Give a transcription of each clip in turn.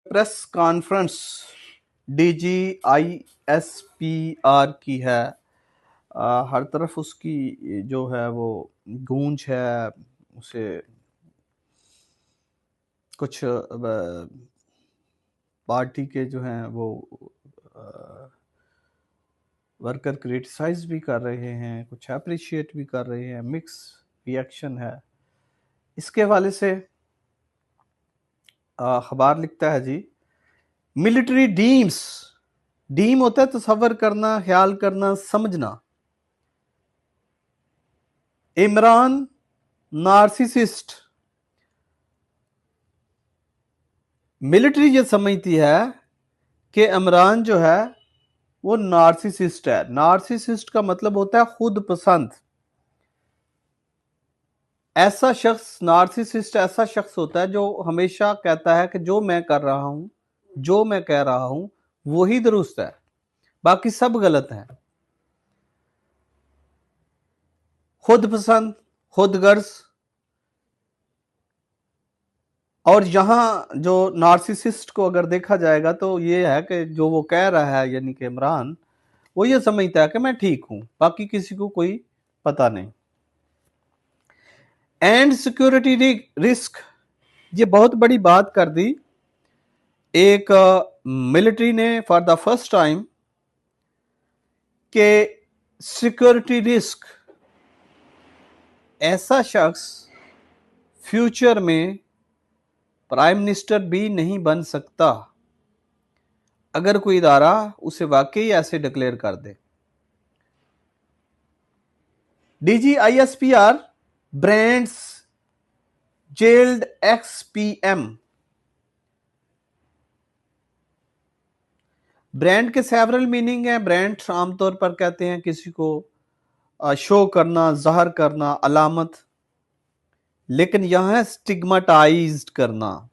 Press conference DGISPR की है। हर तरफ उसकी जो है वो गूंज है, उसे कुछ पार्टी के जो हैं वो वर्कर क्रिटिसाइज भी कर रहे हैं, कुछ अप्रिशिएट भी कर रहे हैं, मिक्स रिएक्शन है। इसके हवाले से अखबार लिखता है जी, मिलिट्री डीम्स, डीम होता है तसव्वुर करना, ख्याल करना, समझना, इमरान नार्सिसिस्ट। मिलिट्री ये समझती है कि इमरान जो है वो नार्सिसिस्ट है। नार्सिसिस्ट का मतलब होता है खुद पसंद। ऐसा शख्स, नार्सिसिस्ट ऐसा शख्स होता है जो हमेशा कहता है कि जो मैं कर रहा हूं, जो मैं कह रहा हूं वही दुरुस्त है, बाकी सब गलत है। खुद पसंद, खुद गर्ज। और यहां जो नार्सिसिस्ट को अगर देखा जाएगा तो ये है कि जो वो कह रहा है, यानी कि इमरान, वो ये समझता है कि मैं ठीक हूं, बाकी किसी को कोई पता नहीं। एंड सिक्योरिटी रिस्क, ये बहुत बड़ी बात कर दी। एक मिलिट्री ने फॉर द फर्स्ट टाइम के सिक्योरिटी रिस्क, ऐसा शख्स फ्यूचर में प्राइम मिनिस्टर भी नहीं बन सकता अगर कोई इदारा उसे वाकई ऐसे डिक्लेयर कर दे। DGISPR brands gelled XPM। Brand के सेवरल मीनिंग है। ब्रांड आमतौर पर कहते हैं किसी को शो करना, जाहिर करना, अलामत, लेकिन यहां है स्टिग्माटाइज्ड करना।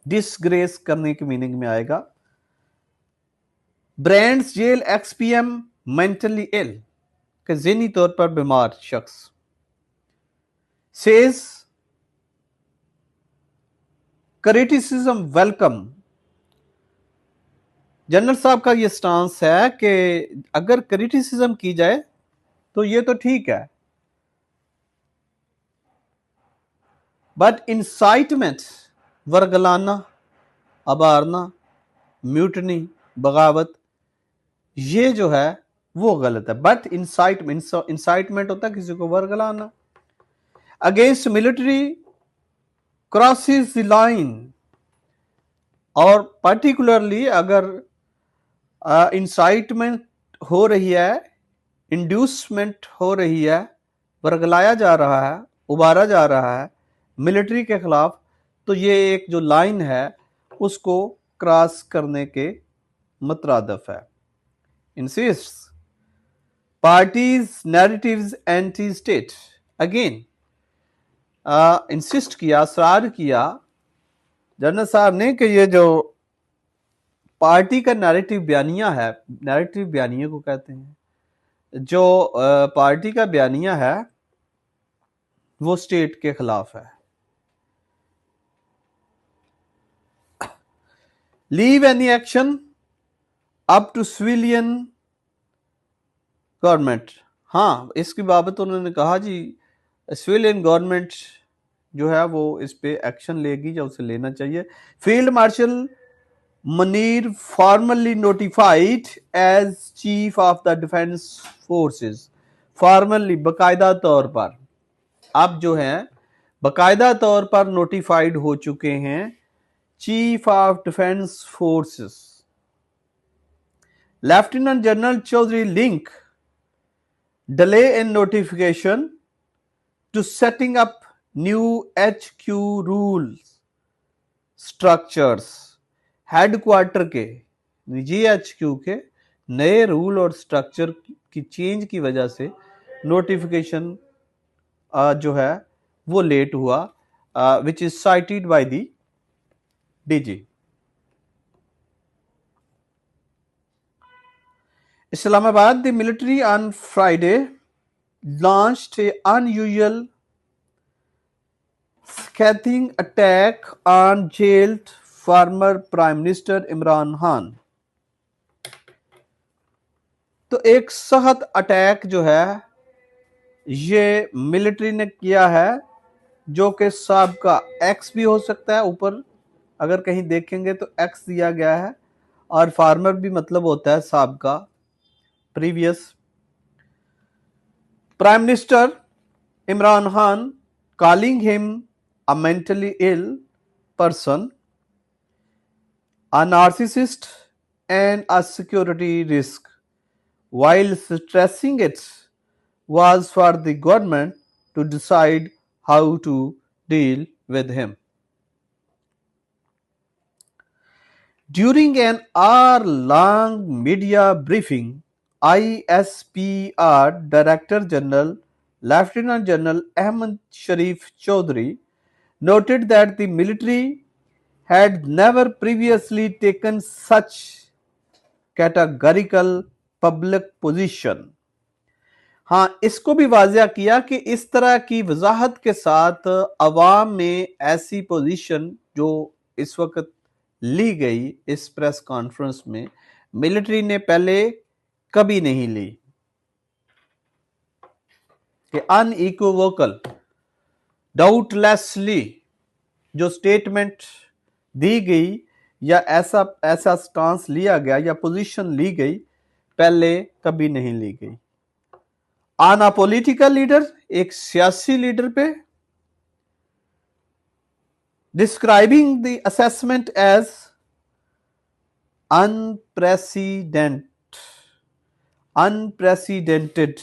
डिसग्रेस करने की मीनिंग में आएगा। Brands jail XPM mentally ill, के ज़हनी तौर पर बीमार शख्स। Says criticism welcome. जनरल साहब का यह स्टांस है कि अगर क्रिटिसिज्म की जाए तो ये तो ठीक है, बट इंसाइटमेंट, वर्गलाना, अबारना, म्यूटनी, बगावत, ये जो है वो गलत है। बट इंसाइटमेंट होता है किसी को वर्गलाना। Against military crosses the line, और पर्टिकुलरली अगर इंसाइटमेंट हो रही है, इंड्यूसमेंट हो रही है, वर्गलाया जा रहा है, उबारा जा रहा है मिलिट्री के खिलाफ, तो ये एक जो लाइन है उसको क्रॉस करने के मुतरादिफ है। Insist parties narratives anti state. Again insist किया, असरार किया जनरल साहब ने कि ये जो पार्टी का नैरेटिव बयानिया है, नैरेटिव बयानिया को कहते हैं, जो पार्टी का बयानिया है वो स्टेट के खिलाफ है। Leave any action up to civilian government. हाँ, इसकी बाबत उन्होंने कहा जी सिविलियन गवर्नमेंट जो है वो इस पे एक्शन लेगी या उसे लेना चाहिए। Field marshal Munir formally notified as chief of the defence forces. Formally, बाकायदा तौर पर, अब जो है बाकायदा तौर पर नोटिफाइड हो चुके हैं chief of defence forces. Lieutenant general Chaudhry link delay in notification to setting up new HQ rules structures. Headquarter के GHQ के नए रूल और स्ट्रक्चर की चेंज की वजह से नोटिफिकेशन जो है वो लेट हुआ, which is cited by the DG। Islamabad, the military on Friday launched an unusual scathing attack on jailed former Prime Minister Imran Khan. तो एक सख्त अटैक जो है ये मिलिट्री ने किया है, जो कि साबका एक्स भी हो सकता है, ऊपर अगर कहीं देखेंगे तो एक्स दिया गया है, और फार्मर भी मतलब होता है साबका, previous. Prime minister Imran Khan calling him a mentally ill person, a narcissist, and a security risk, while stressing it was for the government to decide how to deal with him. During an hour-long media briefing, ISPR Director General Lieutenant General Ahmed Sharif Chaudhry noted that the military had never previously taken such categorical public position. हाँ, इसको भी वाज़ेह किया कि इस तरह की वजाहत के साथ अवाम में ऐसी पोजीशन जो इस वक्त ली गई इस प्रेस कॉन्फ्रेंस में, मिलिट्री ने पहले कभी नहीं ली। कि अनइक्विवोकल, डाउटलेसली जो स्टेटमेंट दी गई या ऐसा स्टांस लिया गया या पोजीशन ली गई, पहले कभी नहीं ली गई। ऑन अ पॉलिटिकल लीडर, एक सियासी लीडर पे, describing the assessment as unprecedented,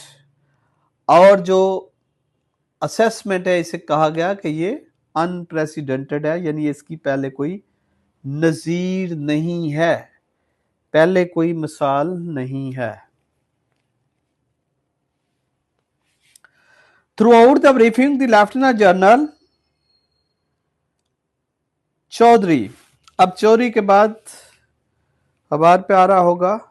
और जो असेसमेंट है इसे कहा गया कि ये अनप्रेसिडेंटेड है, यानी इसकी पहले कोई नजीर नहीं है, पहले कोई मिसाल नहीं है। Throughout the briefing, the Lieutenant General Chaudhary, अब चौधरी के बाद अखबार पे आ रहा होगा,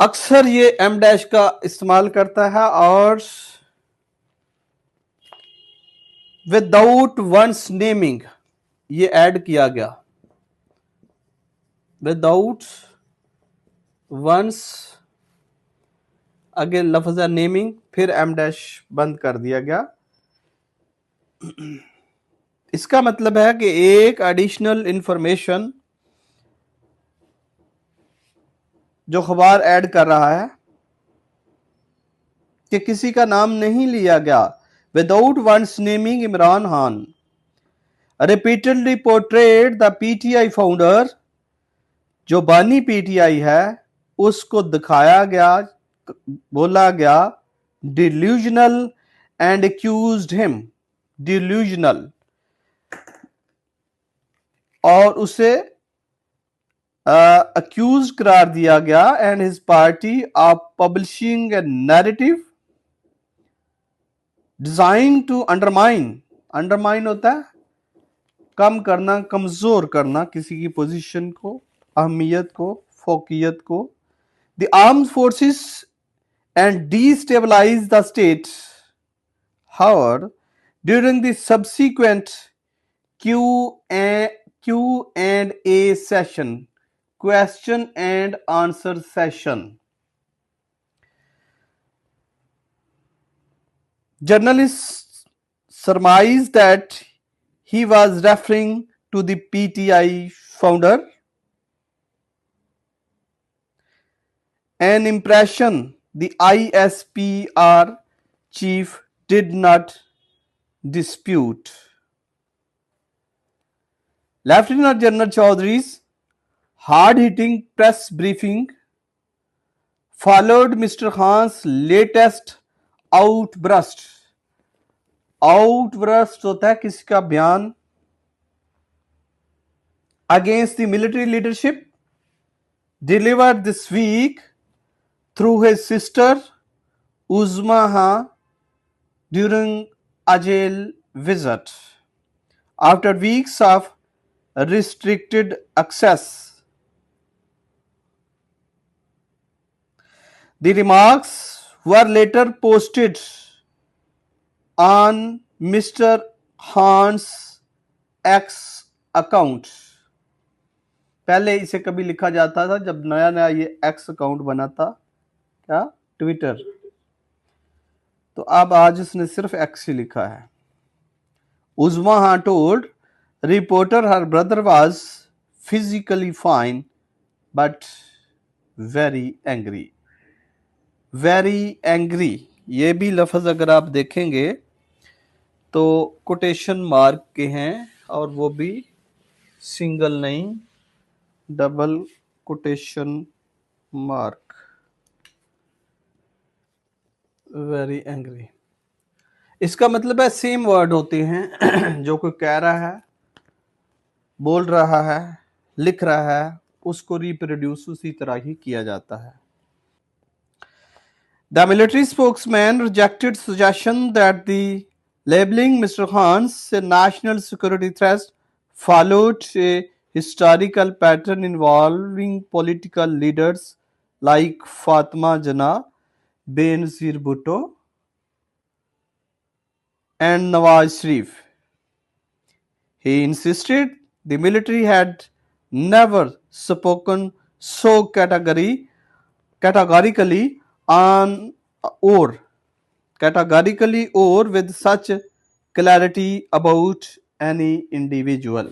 अक्सर ये एम डैश का इस्तेमाल करता है और विदाउट वंस नेमिंग ये ऐड किया गया, विदाउट वंस, आगे लफ्ज़ नेमिंग, फिर एम डैश बंद कर दिया गया। इसका मतलब है कि एक एडिशनल इंफॉर्मेशन जो खबर ऐड कर रहा है कि किसी का नाम नहीं लिया गया, without once naming Imran Khan, repeatedly portrayed the PTI founder, जो बानी पीटीआई है उसको दिखाया गया, बोला गया delusional and accused him, delusional, और उसे accused करार दिया गया, and his party of publishing a narrative designed to undermine होता है कम करना, कमजोर करना किसी की पोजीशन को, अहमियत को, फोकियत को, the armed forces and destabilize the state. However, during the subsequent Q&A session, question and answer session, journalists surmised that he was referring to the PTI founder, an impression the ISPR chief did not dispute. Lieutenant General Chaudhry's hard-hitting press briefing followed Mr. Khan's latest outburst. Outburst होता है किसी का बयान against the military leadership, delivered this week through his sister Uzma Khan during a jail visit. After weeks of restricted access, the remarks were later posted on mister Hans x account. पहले इसे कभी लिखा जाता था जब नया नया ये एक्स अकाउंट बना था, क्या, ट्विटर, तो अब आज उसने सिर्फ एक्स ही लिखा है। उजमा हां told reporter her brother was physically fine but very angry. Very angry, ये भी लफ्ज अगर आप देखेंगे तो कोटेशन मार्क के हैं, और वो भी सिंगल नहीं, double quotation mark. Very angry, इसका मतलब है सेम वर्ड होते हैं जो कोई कह रहा है, बोल रहा है, लिख रहा है, उसको रिप्रोड्यूस उसी तरह ही किया जाता है। The military spokesman rejected suggestion that the labeling Mr. Khan's a national security threat followed a historical pattern involving political leaders like Fatima Jinnah, Benazir Bhutto, and Nawaz Sharif. He insisted the military had never spoken so categorically on or with such clarity about any individual.